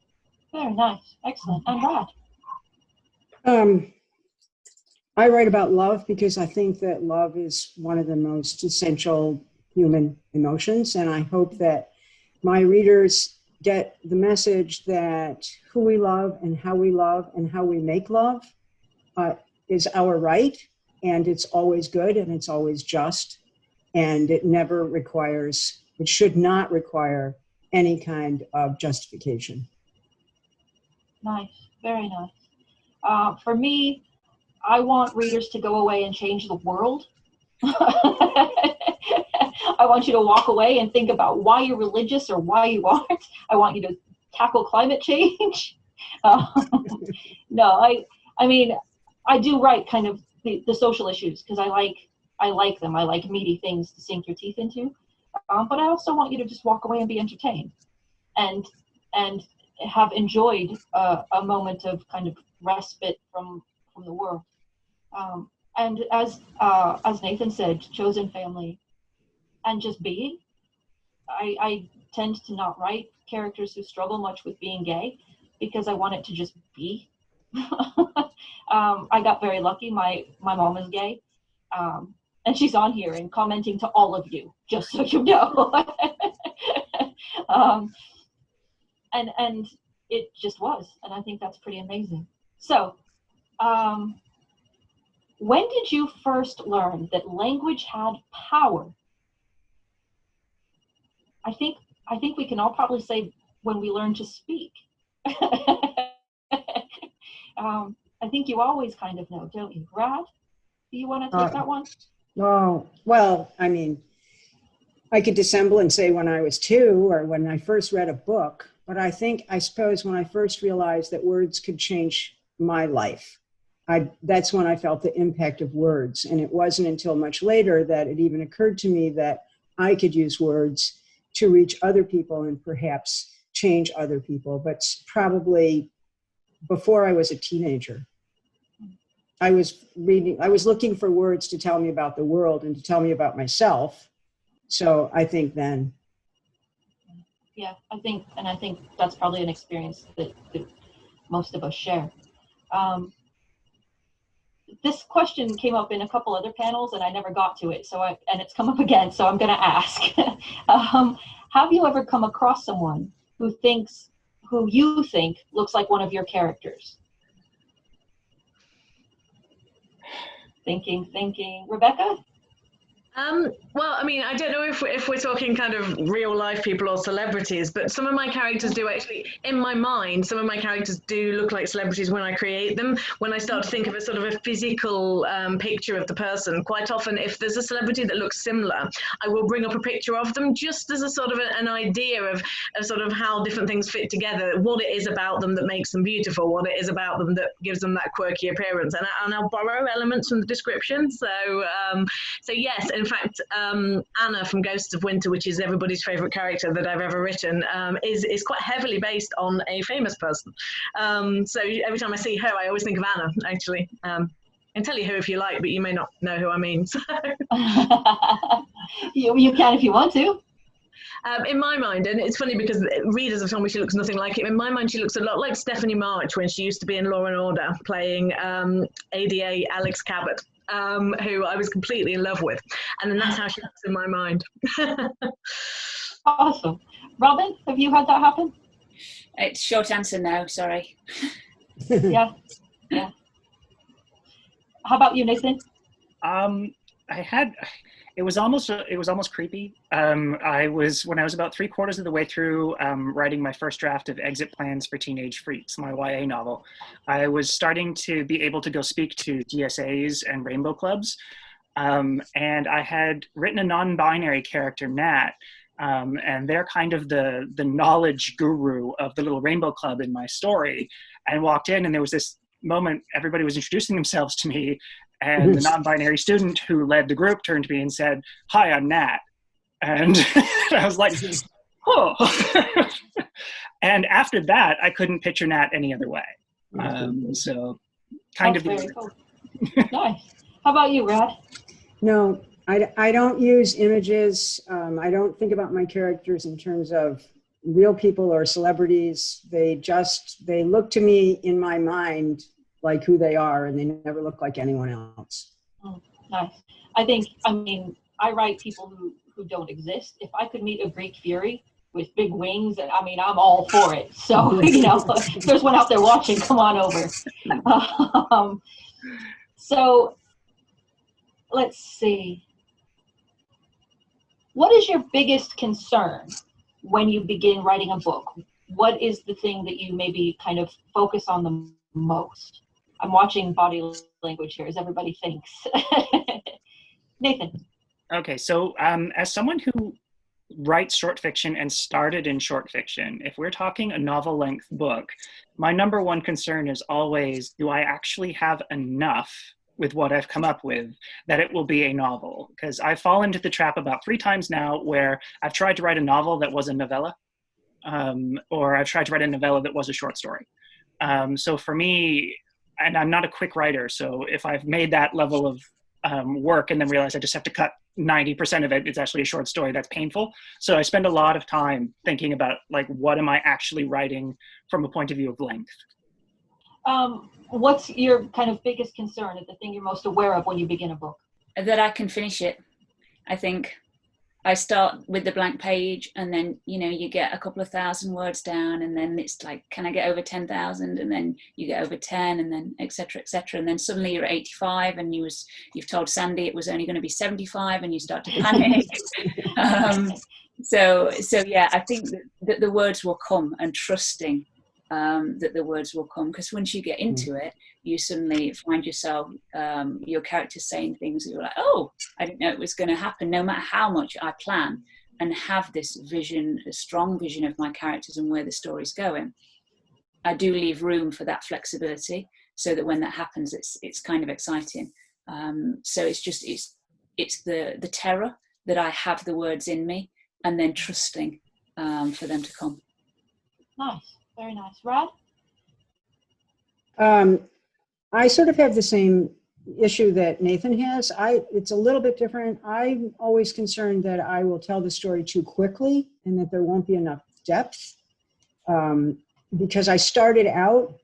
Very nice. Excellent. And Rad? I write about love because I think that love is one of the most essential human emotions, and I hope that my readers get the message that who we love and how we make love is our right, and it's always good, and it's always just, and it should not require any kind of justification. Nice. Very nice. For me, I want readers to go away and change the world. I want you to walk away and think about why you're religious or why you aren't. I want you to tackle climate change. No, I mean, I do write kind of the social issues because I like them. I like meaty things to sink your teeth into. But I also want you to just walk away and be entertained and have enjoyed a moment of kind of respite from the world. And as Nathan said, chosen family and just being. I tend to not write characters who struggle much with being gay because I want it to just be. I got very lucky. My mom is gay. And she's on here and commenting to all of you, just so you know. And it just was, and I think that's pretty amazing. So, when did you first learn that language had power? I think we can all probably say when we learned to speak. I think you always kind of know, don't you? Rad, do you want to take that one? Oh, well, I mean, I could dissemble and say when I was 2 or when I first read a book, but I suppose when I first realized that words could change my life, that's when I felt the impact of words. And it wasn't until much later that it even occurred to me that I could use words to reach other people and perhaps change other people, but probably before I was a teenager. I was looking for words to tell me about the world and to tell me about myself. So I think then. Yeah, I think that's probably an experience that most of us share. This question came up in a couple other panels and I never got to it. And it's come up again, so I'm going to ask. Have you ever come across someone who you think looks like one of your characters? Thinking. Rebecca? Well, I mean, I don't know if we're talking kind of real life people or celebrities, but some of my characters do actually, in my mind, some of my characters do look like celebrities when I create them. When I start to think of a sort of a physical picture of the person, quite often if there's a celebrity that looks similar, I will bring up a picture of them just as a sort of an idea of sort of how different things fit together, what it is about them that makes them beautiful, what it is about them that gives them that quirky appearance. And I'll borrow elements from the description. So yes, in fact, Anna from Ghosts of Winter, which is everybody's favorite character that I've ever written, is quite heavily based on a famous person. So every time I see her, I always think of Anna, actually. I can tell you who if you like, but you may not know who I mean. So. You can if you want to. In my mind, and it's funny because readers have told me she looks nothing like him, in my mind she looks a lot like Stephanie March when she used to be in Law and Order, playing ADA Alex Cabot. Who I was completely in love with. And then that's how she looks in my mind. Awesome. Robyn, have you had that happen? It's short answer no, sorry. Yeah. How about you, Nathan? It was almost creepy. When I was about 3/4 of the way through writing my first draft of Exit Plans for Teenage Freaks, my YA novel, I was starting to be able to go speak to GSAs and rainbow clubs. And I had written a non-binary character, Nat, and they're kind of the knowledge guru of the little rainbow club in my story. And walked in and there was this moment, everybody was introducing themselves to me. And the non-binary student who led the group turned to me and said, "Hi, I'm Nat." And I was like, oh. And after that, I couldn't picture Nat any other way. So kind of. Very cool. Nice. How about you, Rad? No, I don't use images. I don't think about my characters in terms of real people or celebrities. They look to me in my mind like who they are, and they never look like anyone else. Nice. I write people who don't exist. If I could meet a Greek fury with big wings, and I'm all for it. So, if there's one out there watching, come on over. So let's see. What is your biggest concern when you begin writing a book? What is the thing that you maybe kind of focus on the most? I'm watching body language here as everybody thinks. Nathan. Okay, so as someone who writes short fiction and started in short fiction, if we're talking a novel-length book, my number one concern is always, do I actually have enough with what I've come up with that it will be a novel? Because I've fallen into the trap about 3 times now where I've tried to write a novel that was a novella, or I've tried to write a novella that was a short story. So for me, and I'm not a quick writer, so if I've made that level of work and then realize I just have to cut 90% of it, it's actually a short story, that's painful. So I spend a lot of time thinking about, like, what am I actually writing from a point of view of length? What's your kind of biggest concern, the thing you're most aware of when you begin a book? That I can finish it. I think I start with the blank page, and then, you know, you get a couple of thousand words down, and then it's like, can I get over 10,000? And then you get over 10, and then et cetera, and then suddenly you're at 85, and you've told Sandy it was only going to be 75, and you start to panic. So yeah, I think that the words will come, and trusting that the words will come, because once you get into it, you suddenly find yourself, your characters saying things that you're like, oh, I didn't know it was going to happen. No matter how much I plan and have this vision, a strong vision of my characters and where the story's going, I do leave room for that flexibility, so that when that happens, it's kind of exciting. So it's the terror that I have the words in me, and then trusting for them to come. Nice. Very nice. Rod? I sort of have the same issue that Nathan has. It's a little bit different. I'm always concerned that I will tell the story too quickly and that there won't be enough depth, because I started out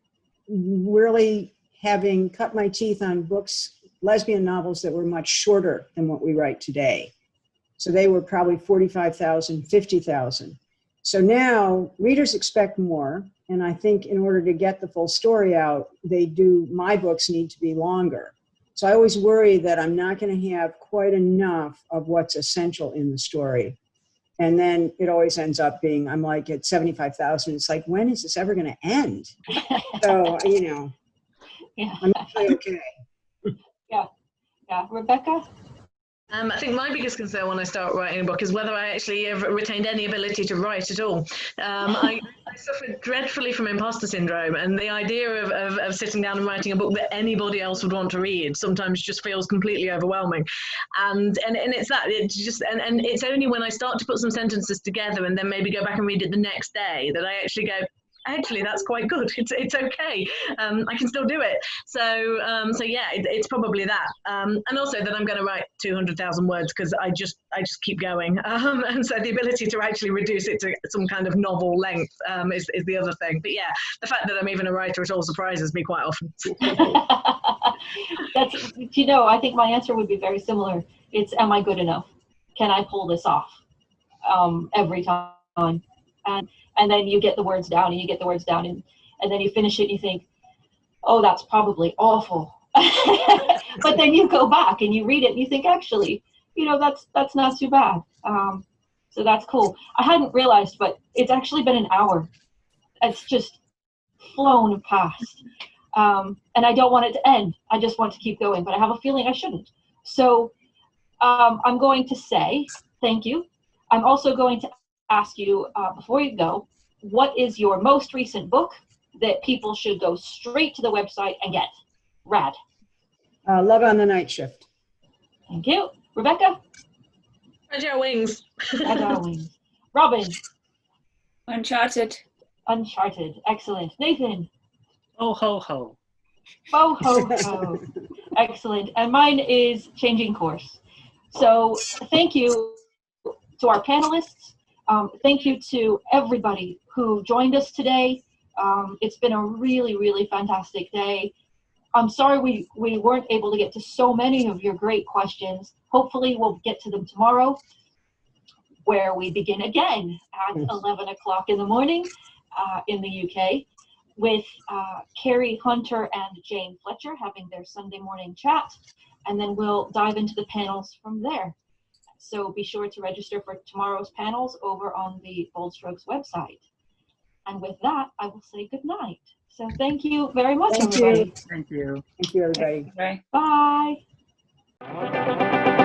really having cut my teeth on books, lesbian novels that were much shorter than what we write today. So they were probably 45,000, 50,000. So now readers expect more, and I think in order to get the full story out, my books need to be longer. So I always worry that I'm not going to have quite enough of what's essential in the story. And then it always ends up being, I'm like at 75,000, it's like, when is this ever going to end? So, you know, Yeah. I'm actually okay. Yeah. Rebecca? I think my biggest concern when I start writing a book is whether I actually have retained any ability to write at all. I suffered dreadfully from imposter syndrome, and the idea of sitting down and writing a book that anybody else would want to read sometimes just feels completely overwhelming. And it's that, it's just, and it's only when I start to put some sentences together and then maybe go back and read it the next day that I actually go, actually, that's quite good. It's okay. I can still do it. So yeah, it's probably that. And also that I'm going to write 200,000 words because I just keep going. And so the ability to actually reduce it to some kind of novel length is the other thing. But yeah, the fact that I'm even a writer at all surprises me quite often. I think my answer would be very similar. It's, am I good enough? Can I pull this off every time? And then you get the words down, and then you finish it and you think, oh, that's probably awful. But then you go back and you read it and you think, actually, that's not too bad. So that's cool. I hadn't realized, but it's actually been an hour. It's just flown past. And I don't want it to end. I just want to keep going, but I have a feeling I shouldn't. So I'm going to say thank you. I'm also going to ask you before you go, what is your most recent book that people should go straight to the website and get? Rad. Love on the Night Shift. Thank you. Rebecca? Fragile Wings. Fragile Wings. Robyn? Uncharted. Excellent. Nathan? Oh, ho, ho. Ho, ho, ho. Excellent. And mine is Changing Course. So thank you to our panelists. Thank you to everybody who joined us today. It's been a really, really fantastic day. I'm sorry we weren't able to get to so many of your great questions. Hopefully we'll get to them tomorrow, where we begin again at 11 o'clock in the morning in the UK with Carrie Hunter and Jane Fletcher having their Sunday morning chat, and then we'll dive into the panels from there. So be sure to register for tomorrow's panels over on the Bold Strokes website. And with that, I will say good night. So thank you very much, Thank everybody. you. Thank you. Thank you, everybody. Right. Bye.